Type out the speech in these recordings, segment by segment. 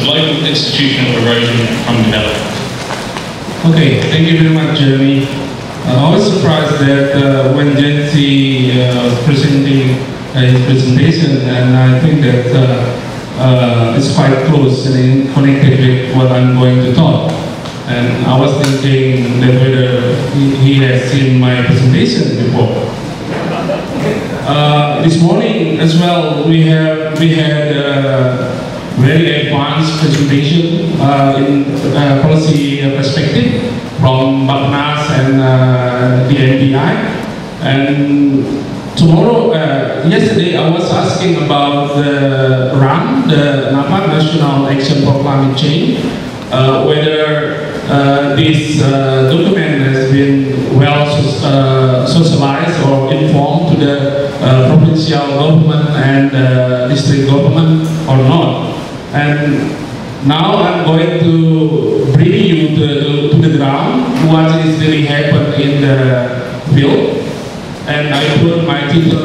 of local institutional erosion from development. Okay, thank you very much, Jeremy. I was surprised that when Jency was presenting his presentation, and I think that it's quite close and connected with what I'm going to talk. And I was thinking that whether he has seen my presentation before. This morning as well, we had very advanced presentation in policy perspective from Bapnas and the NBI. And tomorrow, yesterday I was asking about the RAN, the National Action for Climate Change, whether this document has been well socialized or informed to the provincial government and district government or not. And now I'm going to bring you to the ground what is really happened in the field. And I put my title,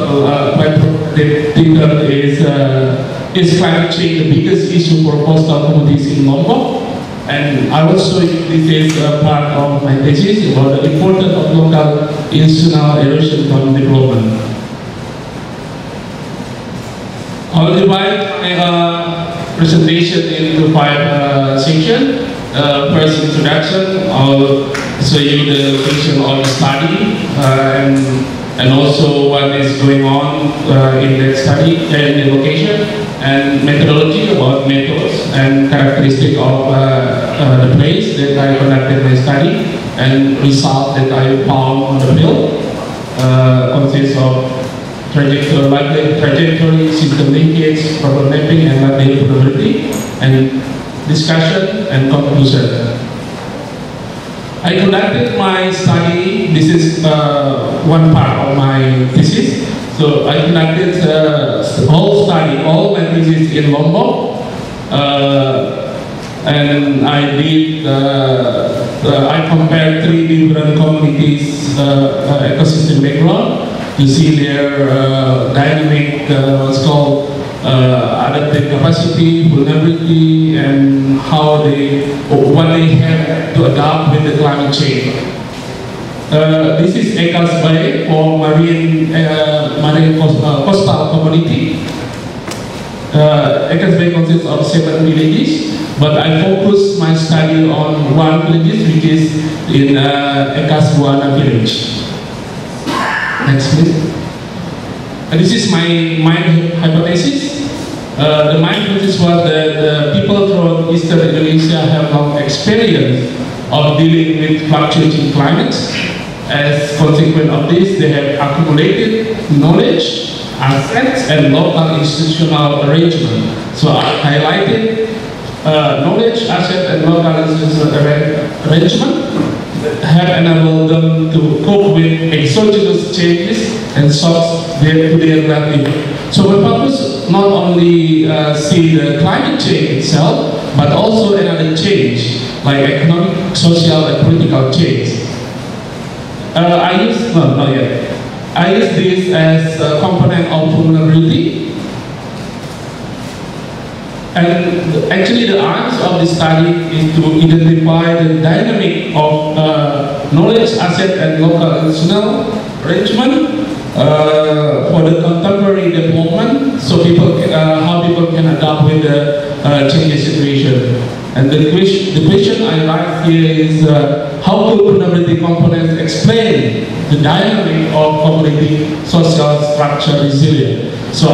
is climate change the biggest issue for coastal communities in Lombok? And I will show you this is part of my thesis about the importance of local institutional erosion from development. I will divide my presentation into 5 sections. First, introduction. I will show you the location of the study and also what is going on in that study and the location, and methodology about methods and characteristic of the place that I conducted my study, and result that I found on the field consists of trajectory, system linkage, problem mapping, and likelihood probability, and discussion and conclusion. I conducted my study. This is one part of my thesis. So I conducted the whole study, all my thesis in Lombok, and I did. I compared 3 different communities' ecosystem background to see their dynamic, what's called adaptive capacity, vulnerability, and how what they have to adapt with the climate change. This is Ekas Bay for marine coastal community. Ekas Bay consists of 7 villages, but I focus my study on one village, which is in Ekas Buana village. Next, please. This is my mind hypothesis. The mind hypothesis was that the people throughout Eastern Indonesia have long experience of dealing with fluctuating climates. As consequence of this, they have accumulated knowledge, assets, and local institutional arrangement. So I highlighted knowledge, asset, and local institutional arrangement have enabled them to cope with exogenous changes and shocks to their livelihood. So we focus not only see the climate change itself, but also another change like economic, social, and political change. I use this as a component of vulnerability. And actually the aims of this study is to identify the dynamic of knowledge, asset, and local institutional arrangement for the contemporary development, so how people can adapt with the changing situation. And the question I write here is how could vulnerability components explain the dynamic of community social structure resilience? So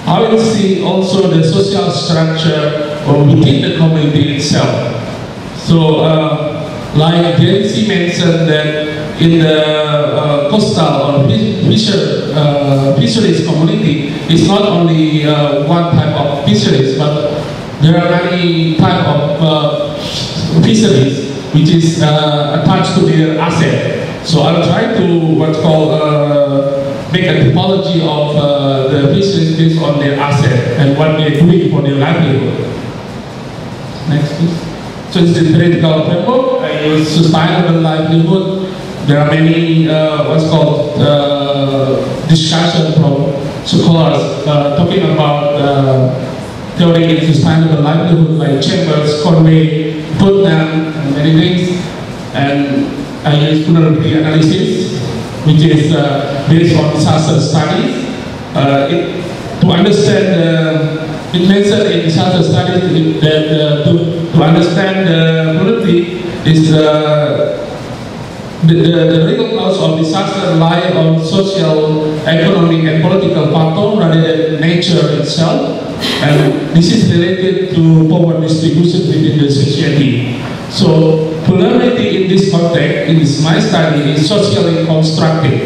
I will see also the social structure within the community itself. So like Jency mentioned that in the coastal or fisheries community, it's not only one type of fisheries, but there are many types of fisheries which is attached to their asset. So I'll try to what's called make a typology of the fisheries based on their asset and what they're doing for their livelihood. Next, please. So it's the theoretical framework. I use sustainable livelihood. There are many what's called discussion from scholars talking about theory in sustainable livelihood like Chambers, Conway, Putnam, and many things. And I use vulnerability analysis, which is based on disaster studies. To understand, it mentioned in disaster studies that to understand vulnerability is the real cause of disaster lie on social, economic, and political factors rather than nature itself. And this is related to power distribution within the society. So vulnerability in this context, in this my study, is socially constructed.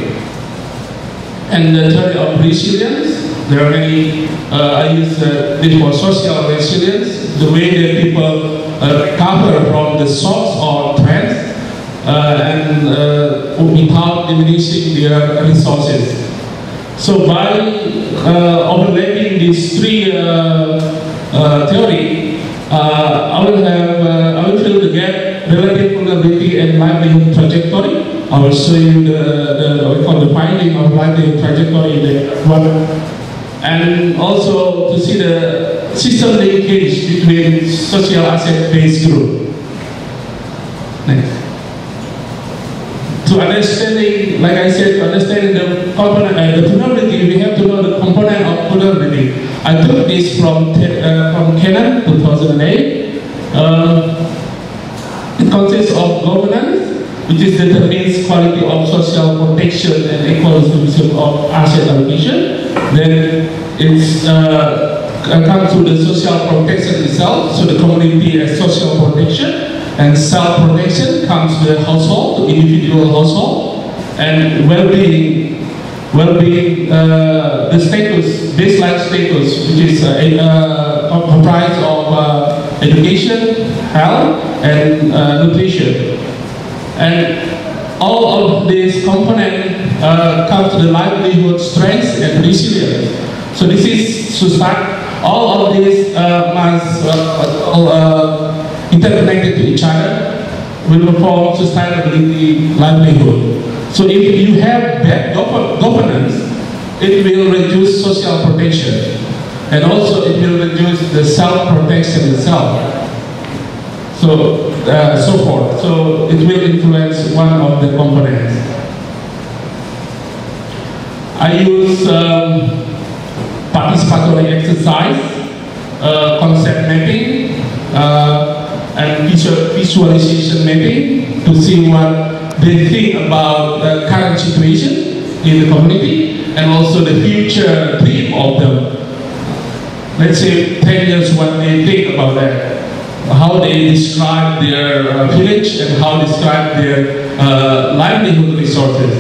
And the theory of resilience, there are many, I use this for social resilience, the way that people recover from the shocks or threats and without diminishing their resources. So by overlapping these three theory, I will fill the gap relative vulnerability and livelihood trajectory. I will show you the finding of livelihood trajectory in the one. And also to see the system linkage between social asset-based group. Next. To understanding, like I said, to understanding the component, the vulnerability, we have to know the component of vulnerability. I took this from Canon 2008. It consists of governance, which is determines quality of social protection and equal distribution of asset allocation. Then it's comes to the social protection itself, so the community as social protection. And self-protection comes to the household, to individual household, and well-being, the status, baseline status, which is comprised of education, health, and nutrition. And all of these components come to the livelihood strengths and resilience. So this is to start. All of these must interconnected to each other will form sustainability livelihood. So if you have bad governance, it will reduce social protection, and also it will reduce the self-protection itself. So so forth. So it will influence one of the components. I use participatory exercise, concept mapping, and visualization mapping to see what they think about the current situation in the community and also the future dream of them. Let's say 10 years, what they think about that, how they describe their village and how describe their livelihood resources.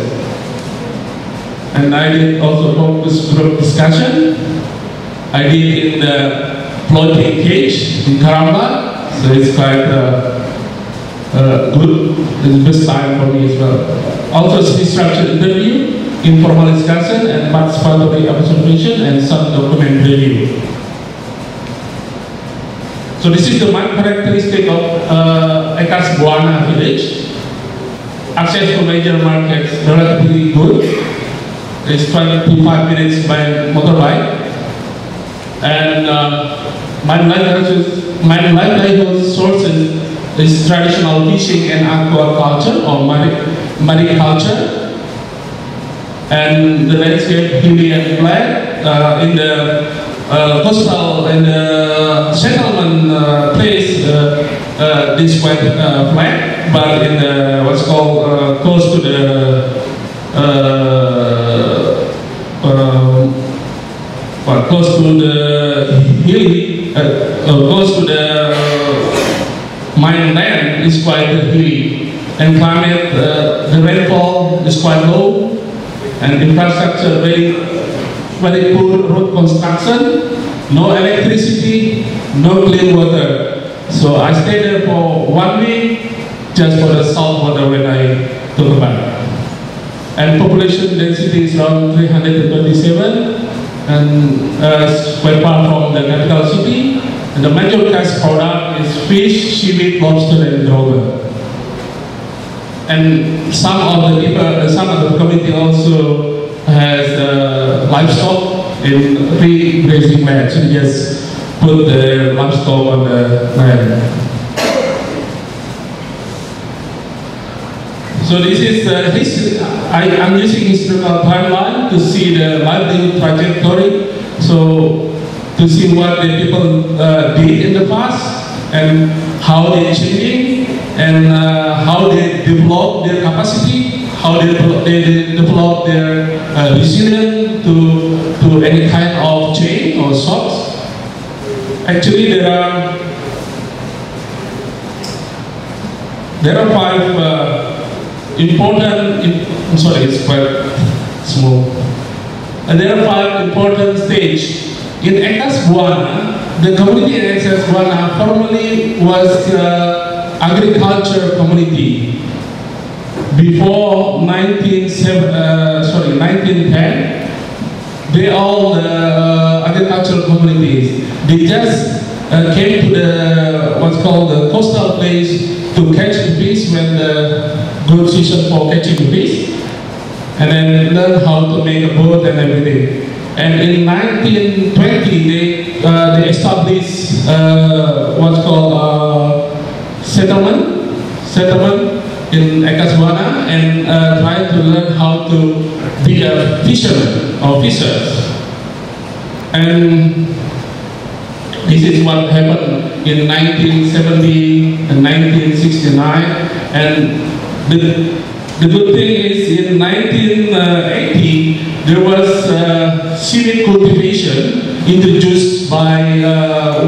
And I did also focus group discussion. I did in the floating cage in Karamba. So it's quite good. It's the best time for me as well. Also, structured interview, informal discussion, and participatory observation, and some document review. So this is the main characteristic of Ekas Buana village. Access to major markets relatively good. It's 25 minutes by motorbike. And my livelihood sources is traditional fishing and aquaculture or mariculture. And the landscape hilly and flat. In the coastal and settlement place, this quite flat, but in the what's called close to the close to the hilly, close to the mainland is quite hilly, and climate, the rainfall is quite low, and infrastructure very poor road construction, no electricity, no clean water. So I stayed there for 1 week just for the salt water when I took a bath. And population density is around 327, and it's quite far from the capital city. And the major cash product is fish, seaweed, lobster, and drover. And some of the people, some of the community also has livestock in free grazing land. So just put the livestock on the land. So this is I'm using historical timeline to see the livelihood trajectory. So to see what the people did in the past and how they're changing and how they develop their capacity, how they develop their resilience to any kind of change or shocks. Actually, there are 5 important. I'm sorry, it's quite small. There are 5 important stages. In Ekas Buana, the community in Ekas Buana formerly was agriculture community. Before 1910, they all agricultural communities. They just came to the what's called the coastal place to catch the fish when the good season for catching the fish, and then learn how to make a boat and everything. And in 1920, they established what's called settlement in Ekas Buana and tried to learn how to be a fisherman or fishers. And this is what happened in 1970 and 1969. And the good thing is in 1980 there was seaweed cultivation introduced by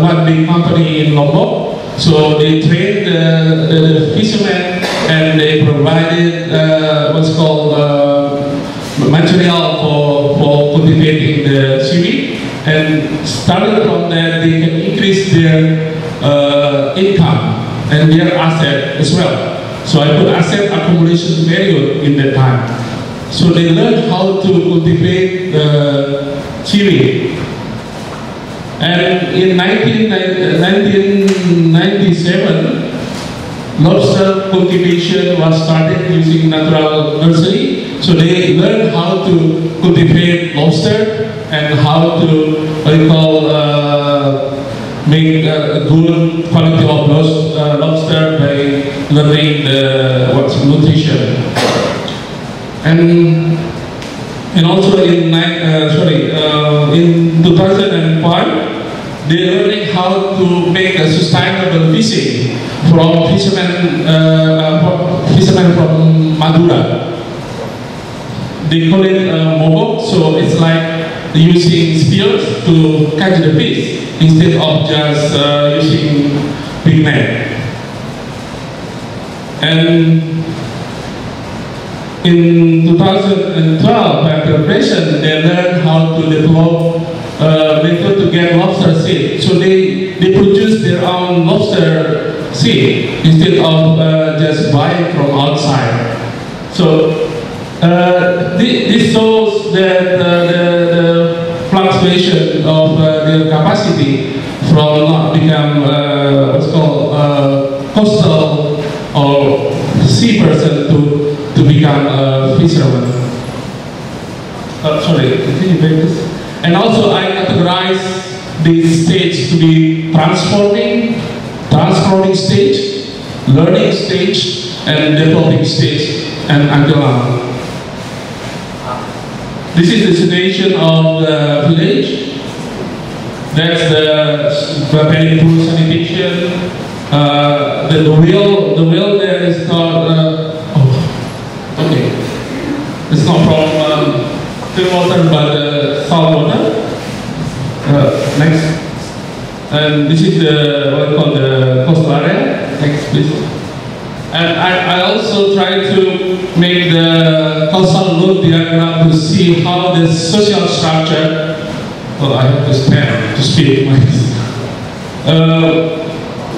one big company in Lombok. So they trained the fishermen and they provided what's called material for cultivating the seaweed. And started from there, they can increase their income and their asset as well. So I put asset accumulation period in that time. So they learned how to cultivate seaweed. And in 1997, lobster cultivation was started using natural nursery. So they learned how to cultivate lobster and how to make a good quality of lobster by learning the nutrition. And also in 2005, they're learning how to make a sustainable fishing from fishermen from Madura. They call it mogok, so it's like using spears to catch the fish instead of just using big net. And in 2012, by preparation, they learned how to develop method to get lobster seed. So they produce their own lobster seed instead of just buying from outside. So this shows that the fluctuation of their capacity from not become what's called coastal or sea person to become a fisherman. Sorry, continue this. And also I categorize this stage to be transforming stage, learning stage, and developing stage, and until now. This is the situation of the village. That's the very poor sanitation. The well there is not. Okay, it's not from clean water but salt water. Next, and this is what we call the coastal area. Next, please. And I also try to make the coastal load diagram to see how the social structure. Well, I have to stand to speak.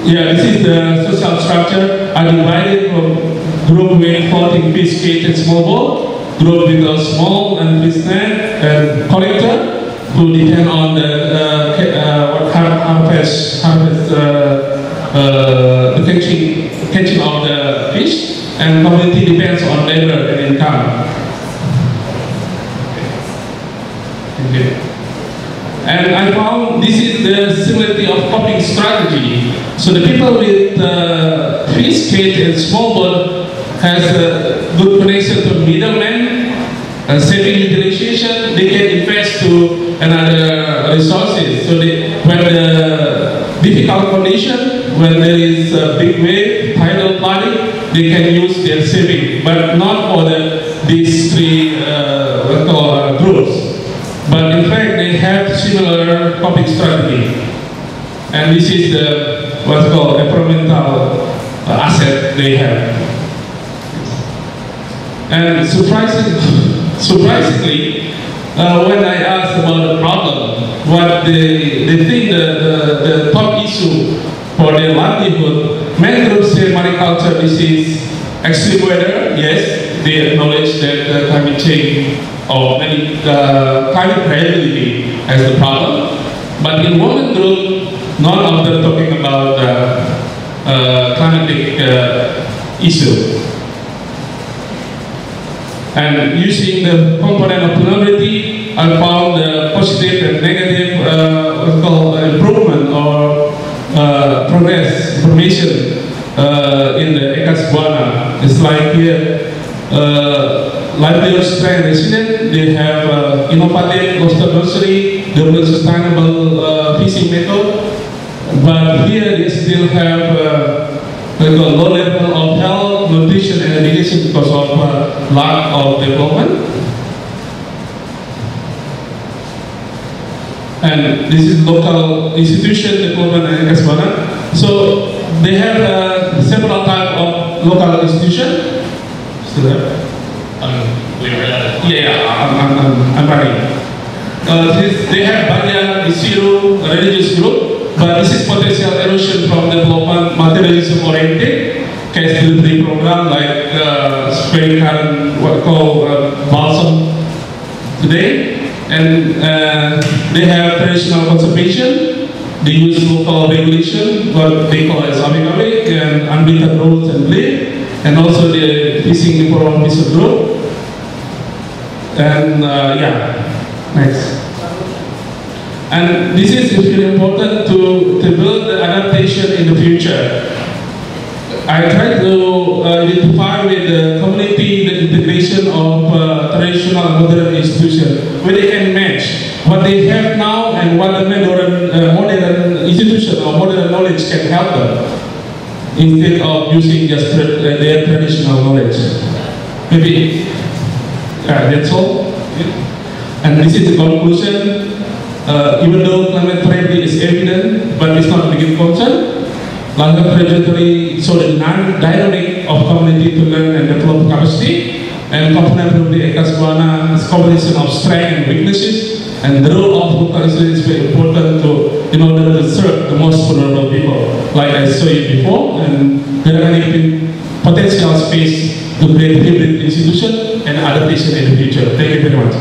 Yeah, this is the social structure. I divided from group with floating fish cage and small boat, group with a small and fish net and collector, who depend on the harvest the catching of the fish, and community depends on labor and income. Thank you. And I found this is the similarity of coping strategy. So the people with fish cage and small boat has a good connection to middlemen, saving utilization. They can invest to another resources. So when the difficult condition, when there is a big wave, tidal flooding, they can use their saving, but not for these three groups. But in fact, they have similar coping strategy. And this is what's called environmental asset they have. And surprisingly, when I asked about the problem, what they think the top issue for their livelihood, many groups say mariculture, this is extreme weather. Yes, they acknowledge that climate change or many climate variability as the problem. But in one group, none of them talking about climatic issue. And using the component of vulnerability, I found positive and negative improvement or progress information in the ECAS Buana. It's like here, livelihood strength resident, they have innovative coastal nursery, develop sustainable fishing method, but here they still have low level of health, nutrition, and education because of lack of development. And this is local institution development in Kasbana. So they have several types of local institution. Still there? I'm running. They have Banyak, Isiru, religious group, but this is potential erosion from development materialism oriented case delivery program like spray current, what called balsam today. And they have traditional conservation. They use local regulation, what they call as abe-abe, and unwritten rules and belief, and also the fishing for mission group. And next. And this is really important to build the adaptation in the future. I try to identify with the community the integration of traditional and modern institutions, where they can match what they have now and what the modern institution or modern knowledge can help them, instead of using just their traditional knowledge. Maybe that's all. And this is the conclusion. Even though climate variability is evident, but it's not a big concern. Language trajectory show the dynamic of community to learn and develop capacity, and component of the ECAS Buana is combination of strength and weaknesses, and the role of local institutions is very important in order to serve the most vulnerable people, like I showed you before, and there are many potential space to create hybrid institution and adaptation in the future. Thank you very much.